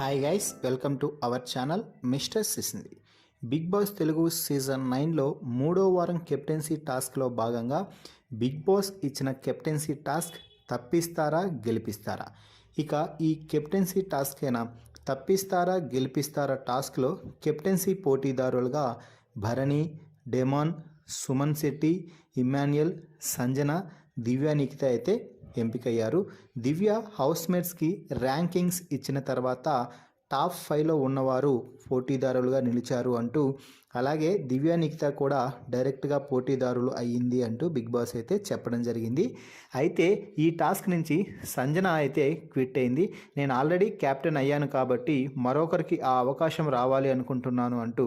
Hi guys, welcome to our channel mister సిసింది. Bigg Boss Telugu season 9లో 3వ వారం కెప్టెన్సీ టాస్క్లో భాగంగా బిగ్ బాస్ ఇచ్చిన కెప్టెన్సీ టాస్క్ తప్పిస్తారా గెలిపిస్తారా. ఇక ఈ కెప్టెన్సీ టాస్క్ అయినా తప్పిస్తారా గెలిపిస్తారా టాస్క్లో కెప్టెన్సీ పోటీదారులుగా భరణి, డెమాన్, సుమన్ శెట్టి, ఇమ్మాన్యుయల్, సంజన, దివ్య నిఖిత అయితే ఎంపికయ్యారు. దివ్య హౌస్మేట్స్కి ర్యాంకింగ్స్ ఇచ్చిన తర్వాత టాప్ 5లో ఉన్నవారు పోటీదారులుగా నిలిచారు అంటూ, అలాగే దివ్య నిఖిత కూడా డైరెక్ట్గా పోటీదారులు అయ్యింది అంటూ బిగ్ బాస్ అయితే చెప్పడం జరిగింది. అయితే ఈ టాస్క్ నుంచి సంజన అయితే క్విట్ అయింది. నేను ఆల్రెడీ క్యాప్టెన్ అయ్యాను కాబట్టి మరొకరికి ఆ అవకాశం రావాలి అనుకుంటున్నాను అంటూ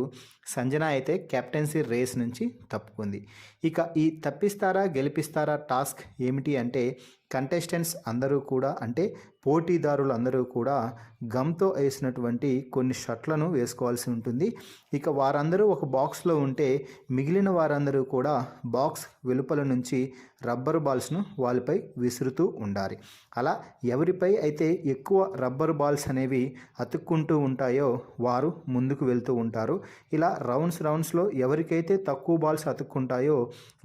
సంజన అయితే కెప్టెన్సీ రేస్ నుంచి తప్పుకుంది. ఇక ఈ తప్పిస్తారా గెలిపిస్తారా టాస్క్ ఏమిటి అంటే, కంటెస్టెంట్స్ అందరూ కూడా అంటే పోటీదారులు అందరూ కూడా గమ్తో వేసినటువంటి కొన్ని షర్ట్లను వేసుకోవాల్సి ఉంటుంది. ఇక వారందరూ ఒక బాక్స్లో ఉంటే మిగిలిన వారందరూ కూడా బాక్స్ వెలుపల నుంచి రబ్బర్ బాల్స్ను వాళ్ళపై విసురుతూ ఉండాలి. అలా ఎవరిపై అయితే ఎక్కువ రబ్బర్ బాల్స్ అనేవి అతుక్కుంటూ ఉంటాయో వారు ముందుకు వెళ్తూ ఉంటారు. ఇలా రౌండ్స్లో ఎవరికైతే తక్కువ బాల్స్ అతుక్కుంటాయో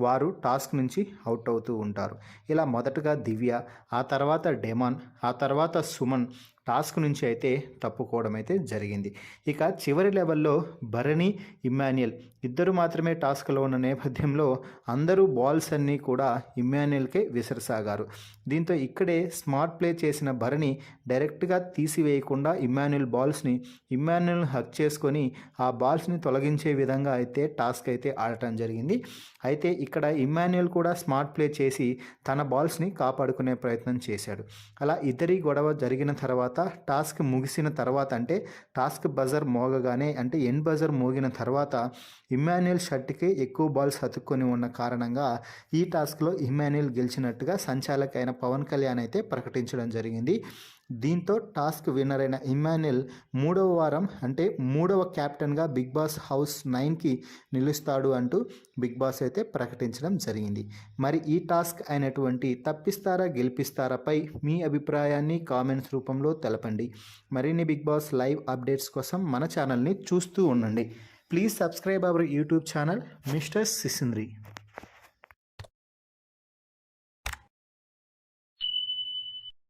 వారు టాస్క్ నుంచి అవుట్ అవుతూ ఉంటారు. ఇలా మొదటగా దివ్య, ఆ తర్వాత డెమాన్, ఆ తర్వాత సుమన్ టాస్క్ నుంచి అయితే తప్పుకోవడం అయితే జరిగింది. ఇక చివరి లెవెల్లో భరణి, ఇమ్మాన్యుయల్ ఇద్దరు మాత్రమే టాస్క్లో ఉన్న నేపథ్యంలో అందరూ బాల్స్ అన్నీ కూడా ఇమ్మాన్యుయల్కే విసరసాగారు. దీంతో ఇక్కడే స్మార్ట్ ప్లే చేసిన భరణి డైరెక్ట్గా తీసివేయకుండా ఇమ్మాన్యుయల్ హక్ చేసుకొని ఆ బాల్స్ని తొలగించే విధంగా అయితే టాస్క్ అయితే ఆడటం జరిగింది. అయితే ఇక్కడ ఇమ్మాన్యుయల్ కూడా స్మార్ట్ ప్లే చేసి తన బాల్స్ని కాపాడుకునే ప్రయత్నం చేశాడు. అలా ఇద్దరి గొడవ జరిగిన తర్వాత టాస్క్ ముగిసిన తర్వాత అంటే టాస్క్ బజర్ మోగగానే అంటే ఎండ్ బజర్ మోగిన తర్వాత ఇమ్మాన్యుయల్ షర్ట్కి ఎక్కువ బాల్స్ అతుక్కొని ఉన్న కారణంగా ఈ టాస్క్లో ఇమ్మాన్యుయల్ గెలిచినట్టుగా సంచాలక అయిన పవన్ కళ్యాణ్ అయితే ప్రకటించడం జరిగింది. దీంతో టాస్క్ విన్నర్ అయిన ఇమ్మాన్యుయల్ 3వ వారం అంటే 3వ క్యాప్టెన్గా బిగ్ బాస్ హౌస్ 9కి నిలుస్తాడు అంటూ బిగ్ బాస్ అయితే ప్రకటించడం జరిగింది. మరి ఈ టాస్క్ అయినటువంటి తప్పిస్తారా గెలిపిస్తారాపై మీ అభిప్రాయాన్ని కామెంట్స్ రూపంలో తెలపండి. మరిన్ని బిగ్ బాస్ లైవ్ అప్డేట్స్ కోసం మన ఛానల్ని చూస్తూ ఉండండి. Please subscribe our YouTube channel mister సిసింద్రి.